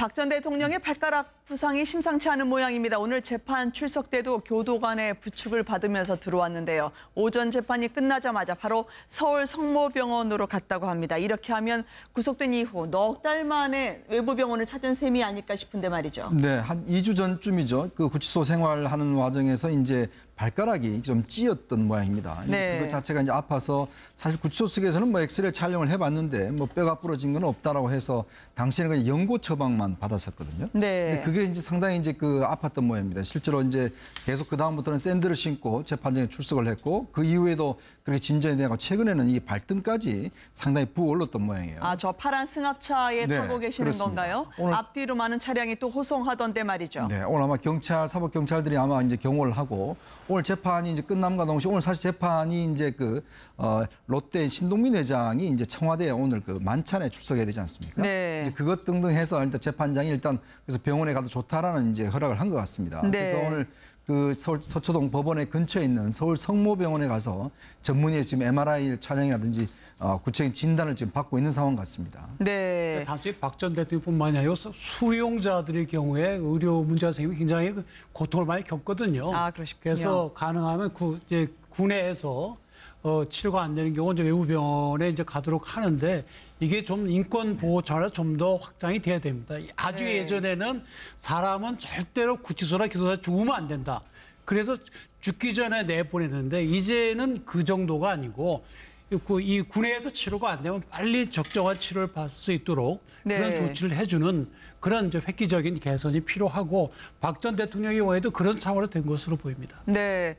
박 전 대통령의 발가락 부상이 심상치 않은 모양입니다. 오늘 재판 출석 때도 교도관의 부축을 받으면서 들어왔는데요. 오전 재판이 끝나자마자 바로 서울 성모병원으로 갔다고 합니다. 이렇게 하면 구속된 이후 넉 달 만에 외부 병원을 찾은 셈이 아닐까 싶은데 말이죠. 네, 한 2주 전쯤이죠. 그 구치소 생활하는 과정에서 이제 발가락이 좀 찧었던 모양입니다. 네. 그것 자체가 이제 아파서 사실 구치소 측에서는 뭐 엑스레이 촬영을 해봤는데 뭐 뼈가 부러진 건 없다라고 해서 당시에는 그냥 연고 처방만 받았었거든요. 네. 근데 그게 이제 상당히 이제 그 아팠던 모양입니다. 실제로 이제 계속 그 다음부터는 샌들을 신고 재판장에 출석을 했고 그 이후에도 그렇게 진전이 되고 최근에는 이 발등까지 상당히 부어올랐던 모양이에요. 아, 저 파란 승합차에 네, 타고 계시는 그렇습니다. 건가요? 오늘... 앞뒤로 많은 차량이 또 호송하던데 말이죠. 네, 오늘 아마 사법 경찰들이 아마 이제 경호를 하고 오늘 재판이 이제 끝남과 동시에 오늘 사실 재판이 이제 롯데 신동민 회장이 이제 청와대에 오늘 그 만찬에 출석해야 되지 않습니까? 네. 이제 그것 등등 해서 일단 재판장이 그래서 병원에 가도 좋다라는 이제 허락을 한 것 같습니다. 네. 그래서 오늘 그 서울 서초동 법원의 근처에 있는 서울 성모병원에 가서 전문의의 지금 MRI 촬영이라든지 구체적인 진단을 지금 받고 있는 상황 같습니다. 네. 단지 박 전 대통령뿐만이 아니라 수용자들의 경우에 의료 문제가 생기면 굉장히 고통을 많이 겪거든요. 아, 그러시군요. 그래서 가능하면 이제 군내에서 치료가 안 되는 경우 이제 외부 병원에 이제 가도록 하는데 이게 좀 인권 보호 차원에서 좀 더 확장이 돼야 됩니다. 아주 네. 예전에는 사람은 절대로 구치소나 기소나 죽으면 안 된다. 그래서 죽기 전에 내보내는데 이제는 그 정도가 아니고 이 군에서 치료가 안 되면 빨리 적정한 치료를 받을 수 있도록 네. 그런 조치를 해주는 그런 이제 획기적인 개선이 필요하고 박 전 대통령의 경우에도 그런 차원으로 된 것으로 보입니다. 네.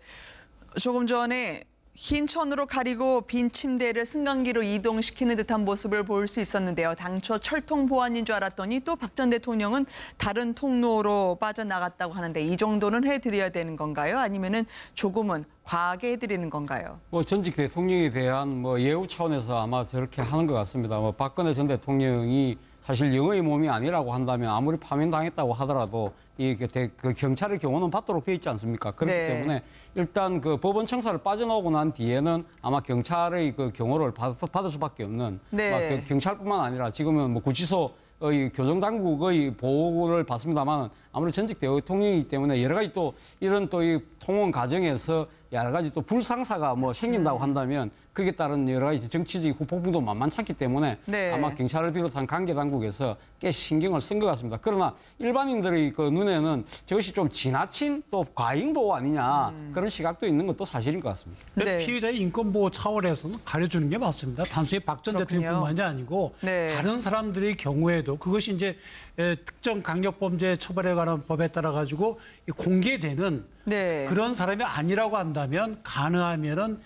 조금 전에 흰 천으로 가리고 빈 침대를 승강기로 이동시키는 듯한 모습을 볼 수 있었는데요. 당초 철통 보안인 줄 알았더니 또 박 전 대통령은 다른 통로로 빠져나갔다고 하는데 이 정도는 해드려야 되는 건가요? 아니면은 조금은 과하게 해드리는 건가요? 전직 대통령에 대한 예우 차원에서 아마 저렇게 하는 것 같습니다. 박근혜 전 대통령이 사실 영의 몸이 아니라고 한다면 아무리 파면당했다고 하더라도 그 경찰의 경호는 받도록 돼 있지 않습니까? 그렇기 네. 때문에 일단 그 법원 청사를 빠져나오고 난 뒤에는 아마 경찰의 그 경호를 받을 수밖에 없는 네. 경찰뿐만 아니라 지금은 구치소의 교정당국의 보호를 받습니다만 아무래도 전직 대통령이기 때문에 여러 가지 또 이런 또 이 통원 과정에서 여러 가지 또 불상사가 생긴다고 한다면 그에 따른 여러 가지 정치적인 후폭풍도 만만찮기 때문에 네. 아마 경찰을 비롯한 관계당국에서 꽤 신경을 쓴 것 같습니다. 그러나 일반인들의 그 눈에는 저것이 좀 지나친 또 과잉보호 아니냐 그런 시각도 있는 것도 사실인 것 같습니다. 그래서 네. 피의자의 인권보호 차원에서는 가려주는 게 맞습니다. 단순히 박 전 대통령뿐만이 아니고 네. 다른 사람들의 경우에도 그것이 이제 특정 강력범죄 처벌에 관한 법에 따라 가지고 공개되는 네. 그런 사람이 아니라고 한다면 가능하면은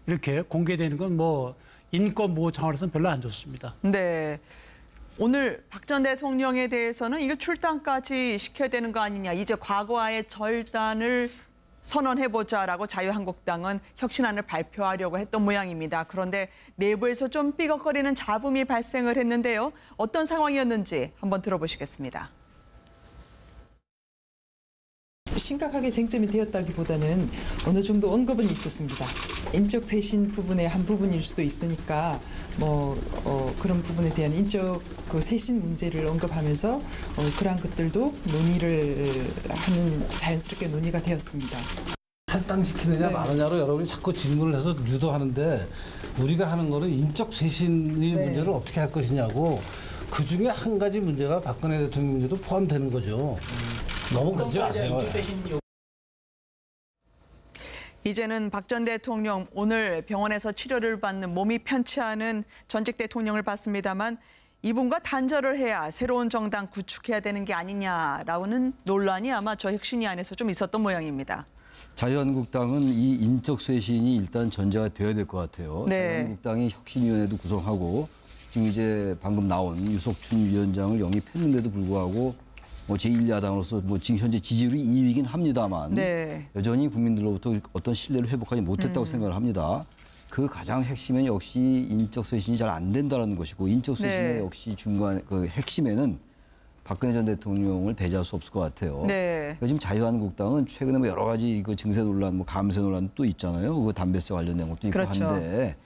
이렇게 공개되는 건 인권보호 차원에서는 별로 안 좋습니다. 네. 오늘 박 전 대통령에 대해서는 이걸 출당까지 시켜야 되는 거 아니냐. 이제 과거와의 절단을 선언해보자라고 자유한국당은 혁신안을 발표하려고 했던 모양입니다. 그런데 내부에서 좀 삐걱거리는 잡음이 발생을 했는데요. 어떤 상황이었는지 한번 들어보시겠습니다. 심각하게 쟁점이 되었다기보다는 어느 정도 언급은 있었습니다. 인적 쇄신 부분의 한 부분일 수도 있으니까 그런 부분에 대한 인적 쇄신 문제를 언급하면서 그러한 것들도 논의를 하는 자연스럽게 논의가 되었습니다. 할당시키느냐 네. 마느냐로 여러분이 자꾸 질문을 해서 유도하는데 우리가 하는 거는 인적 쇄신의 네. 문제를 어떻게 할 것이냐고 그중에 한 가지 문제가 박근혜 대통령 문제도 포함되는 거죠. 너무 그러지 마세요. 이제는 박 전 대통령 오늘 병원에서 치료를 받는 몸이 편치 않은 전직 대통령을 봤습니다만 이분과 단절을 해야 새로운 정당 구축해야 되는 게 아니냐라는 논란이 아마 저 혁신위 안에서 좀 있었던 모양입니다. 자유한국당은 이 인적 쇄신이 일단 전제가 되어야 될 것 같아요. 네. 자유한국당이 혁신위원회도 구성하고 지금 이제 방금 나온 유석춘 위원장을 영입했는데도 불구하고 제1야당으로서 지금 현재 지지율이 2위이긴 합니다만 네. 여전히 국민들로부터 어떤 신뢰를 회복하지 못했다고 생각을 합니다. 그 가장 핵심은 역시 인적 쇄신이 잘 안 된다는 것이고 인적 쇄신의 네. 역시 중간 핵심에는 박근혜 전 대통령을 배제할 수 없을 것 같아요. 네. 지금 자유한국당은 최근에 여러 가지 증세 논란, 감세 논란도 있잖아요. 그 담배세 관련된 것도 있고 그렇죠. 한데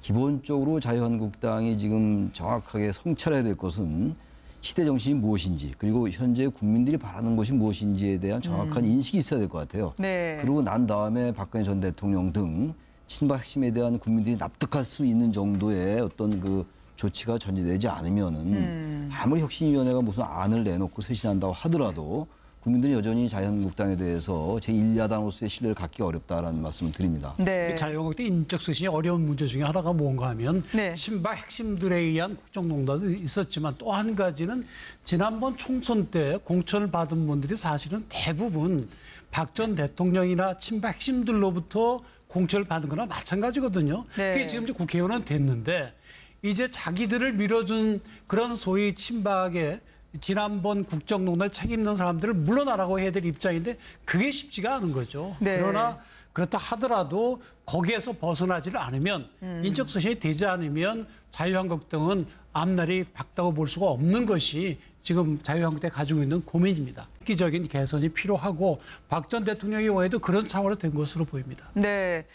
기본적으로 자유한국당이 지금 정확하게 성찰해야 될 것은 시대 정신이 무엇인지 그리고 현재 국민들이 바라는 것이 무엇인지에 대한 정확한 인식이 있어야 될 것 같아요. 네. 그리고 난 다음에 박근혜 전 대통령 등 친박 핵심에 대한 국민들이 납득할 수 있는 정도의 어떤 그 조치가 전제되지 않으면은 아무리 혁신위원회가 무슨 안을 내놓고 쇄신한다고 하더라도 국민들이 여전히 자유한국당에 대해서 제1야당으로서의 신뢰를 갖기 어렵다라는 말씀을 드립니다. 네. 자유한국당 인적 쇄신이 어려운 문제 중에 하나가 뭔가 하면 네. 친박 핵심들에 의한 국정농단도 있었지만 또 한 가지는 지난번 총선 때 공천을 받은 분들이 사실은 대부분 박 전 대통령이나 친박 핵심들로부터 공천을 받은 거나 마찬가지거든요. 네. 그게 지금 이제 국회의원은 됐는데 이제 자기들을 밀어준 그런 소위 친박의 지난번 국정농단 책임있는 사람들을 물러나라고 해야 될 입장인데 그게 쉽지가 않은 거죠. 네. 그러나 그렇다 하더라도 거기에서 벗어나지를 않으면 인적 쇄신이 되지 않으면 자유한국당은 앞날이 밝다고 볼 수가 없는 것이 지금 자유한국당이 가지고 있는 고민입니다. 획기적인 개선이 필요하고 박 전 대통령의 경우에도 그런 차원으로 된 것으로 보입니다. 네.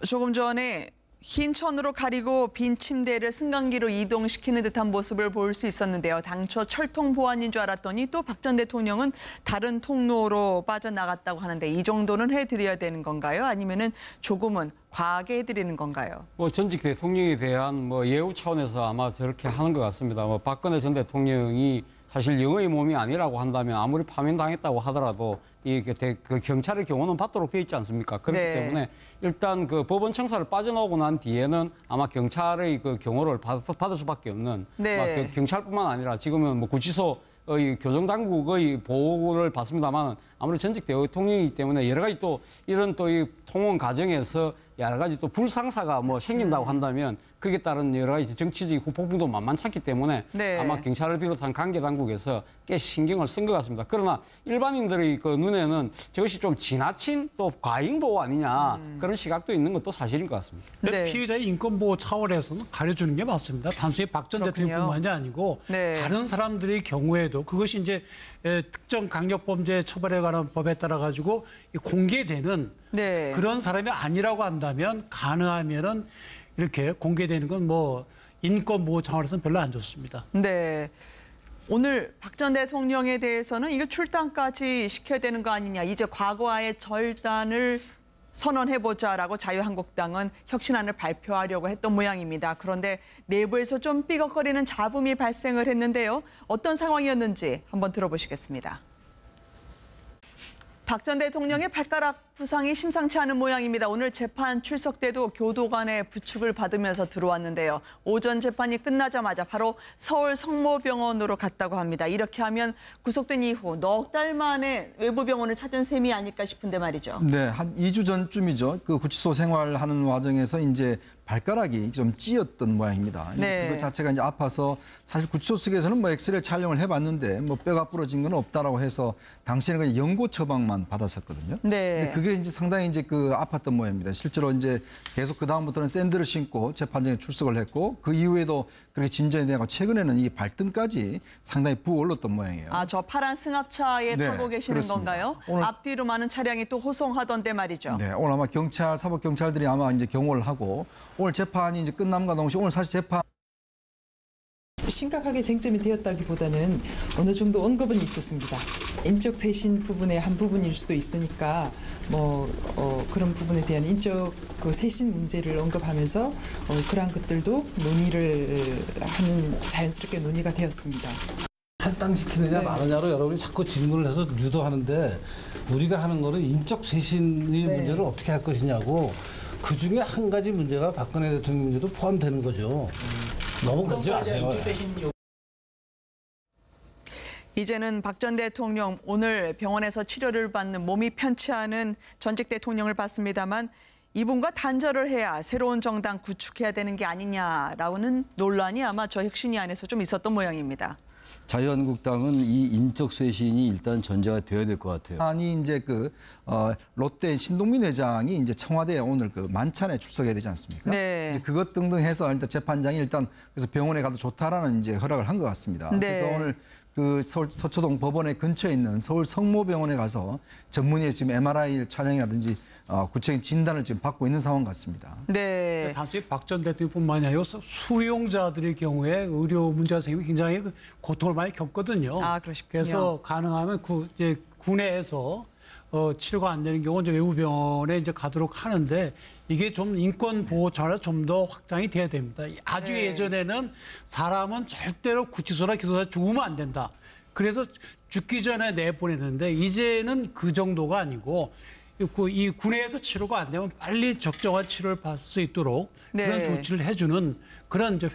조금 전에 흰 천으로 가리고 빈 침대를 승강기로 이동시키는 듯한 모습을 볼 수 있었는데요. 당초 철통 보안인 줄 알았더니 또 박 전 대통령은 다른 통로로 빠져나갔다고 하는데 이 정도는 해드려야 되는 건가요? 아니면은 조금은 과하게 해드리는 건가요? 뭐 전직 대통령에 대한 뭐 예우 차원에서 아마 저렇게 하는 것 같습니다. 뭐 박근혜 전 대통령이 사실 영의 몸이 아니라고 한다면 아무리 파면당했다고 하더라도 그 경찰의 경호는 받도록 돼 있지 않습니까? 그렇기 네. 때문에 일단 그 법원 청사를 빠져나오고 난 뒤에는 아마 경찰의 그 경호를 받을 수밖에 없는 네. 경찰뿐만 아니라 지금은 뭐 구치소 교정 당국의 보호를 받습니다만 아무래도 전직 대통령이기 때문에 여러 가지 또 이런 또 이 통원 과정에서 여러 가지 또 불상사가 뭐 생긴다고 한다면 거기에 따른 여러 가지 정치적 후폭풍도 만만찮기 때문에 네. 아마 경찰을 비롯한 관계 당국에서 꽤 신경을 쓴 것 같습니다. 그러나 일반인들의 그 눈에는 저것이 좀 지나친 또 과잉 보호 아니냐 그런 시각도 있는 것도 사실인 것 같습니다. 그래서 네. 피의자의 인권보호 차원에서는 가려주는 게 맞습니다. 단순히 박 전 그렇군요. 대통령뿐만이 아니고 네. 다른 사람들의 경우에도 그것이 이제 특정 강력범죄 처벌에 관한 법에 따라 가지고 공개되는 네. 그런 사람이 아니라고 한다면 가능하면은 이렇게 공개되는 건 뭐 인권보호 차원에서는 별로 안 좋습니다. 네. 오늘 박 전 대통령에 대해서는 이걸 출당까지 시켜야 되는 거 아니냐. 이제 과거와의 절단을 선언해보자라고 자유한국당은 혁신안을 발표하려고 했던 모양입니다. 그런데 내부에서 좀 삐걱거리는 잡음이 발생을 했는데요. 어떤 상황이었는지 한번 들어보시겠습니다. 박 전 대통령의 발가락 부상이 심상치 않은 모양입니다. 오늘 재판 출석 때도 교도관의 부축을 받으면서 들어왔는데요. 오전 재판이 끝나자마자 바로 서울 성모병원으로 갔다고 합니다. 이렇게 하면 구속된 이후 넉 달 만에 외부 병원을 찾은 셈이 아닐까 싶은데 말이죠. 네, 한 2주 전쯤이죠. 그 구치소 생활하는 과정에서 이제 발가락이 좀 찧었던 모양입니다. 네. 그것 자체가 이제 아파서 사실 구치소 측에서는 뭐 엑스레이 촬영을 해봤는데 뭐 뼈가 부러진 건 없다라고 해서 당시에는 그냥 연고 처방만 받았었거든요. 네. 근데 그게 이제 상당히 이제 그 아팠던 모양입니다. 실제로 이제 계속 그 다음부터는 샌들을 신고 재판장에 출석을 했고 그 이후에도 그렇게 진전이 되고 최근에는 이 발등까지 상당히 부어올랐던 모양이에요. 아, 저 파란 승합차에 네, 타고 계시는 그렇습니다. 건가요? 오늘- 앞뒤로 많은 차량이 또 호송하던데 말이죠. 네, 오늘 아마 사법 경찰들이 아마 이제 경호를 하고 오늘 재판이 이제 끝남과 동시에 오늘 사실 재판 심각하게 쟁점이 되었다기보다는 어느 정도 언급은 있었습니다. 인적 쇄신 부분의 한 부분일 수도 있으니까 그런 부분에 대한 인적 그 쇄신 문제를 언급하면서 그러한 것들도 논의를 하는 자연스럽게 논의가 되었습니다. 할당시키느냐 마느냐로 여러분이 자꾸 질문을 해서 유도하는데 우리가 하는 거는 인적 쇄신의 문제를 어떻게 할 것이냐고 그중에 한 가지 문제가 박근혜 대통령 문제도 포함되는 거죠. 너무 그러지 마세요. 이제는 박 전 대통령 오늘 병원에서 치료를 받는 몸이 편치 않은 전직 대통령을 봤습니다만 이분과 단절을 해야 새로운 정당 구축해야 되는 게 아니냐라는 논란이 아마 저 혁신위 안에서 좀 있었던 모양입니다. 자유한국당은 이 인적 쇄신이 일단 전제가 되어야 될 것 같아요. 아니 이제 롯데 신동민 회장이 이제 청와대에 오늘 그 만찬에 출석해야 되지 않습니까? 네. 이제 그것 등등 해서 일단 재판장이 그래서 병원에 가도 좋다라는 이제 허락을 한 것 같습니다. 네. 그래서 오늘 그 서울 서초동 법원의 근처에 있는 서울 성모병원에 가서 전문의의 지금 MRI 촬영이라든지 구체적인 진단을 지금 받고 있는 상황 같습니다. 네. 단순히 박 전 대통령뿐만이 아니고 수용자들의 경우에 의료 문제가 생기면 굉장히 고통을 많이 겪거든요. 아, 그러시군요. 그래서 가능하면 이제 군내에서 치료가 안 되는 경우 이제 외부 병원에 이제 가도록 하는데 이게 좀 인권 보호 차원에서 좀 더 확장이 돼야 됩니다. 아주 네. 예전에는 사람은 절대로 구치소나 기소소에 죽으면 안 된다. 그래서 죽기 전에 내보내는데 이제는 그 정도가 아니고 이 군에서 치료가 안 되면 빨리 적정한 치료를 받을 수 있도록 네. 그런 조치를 해주는 그런 이제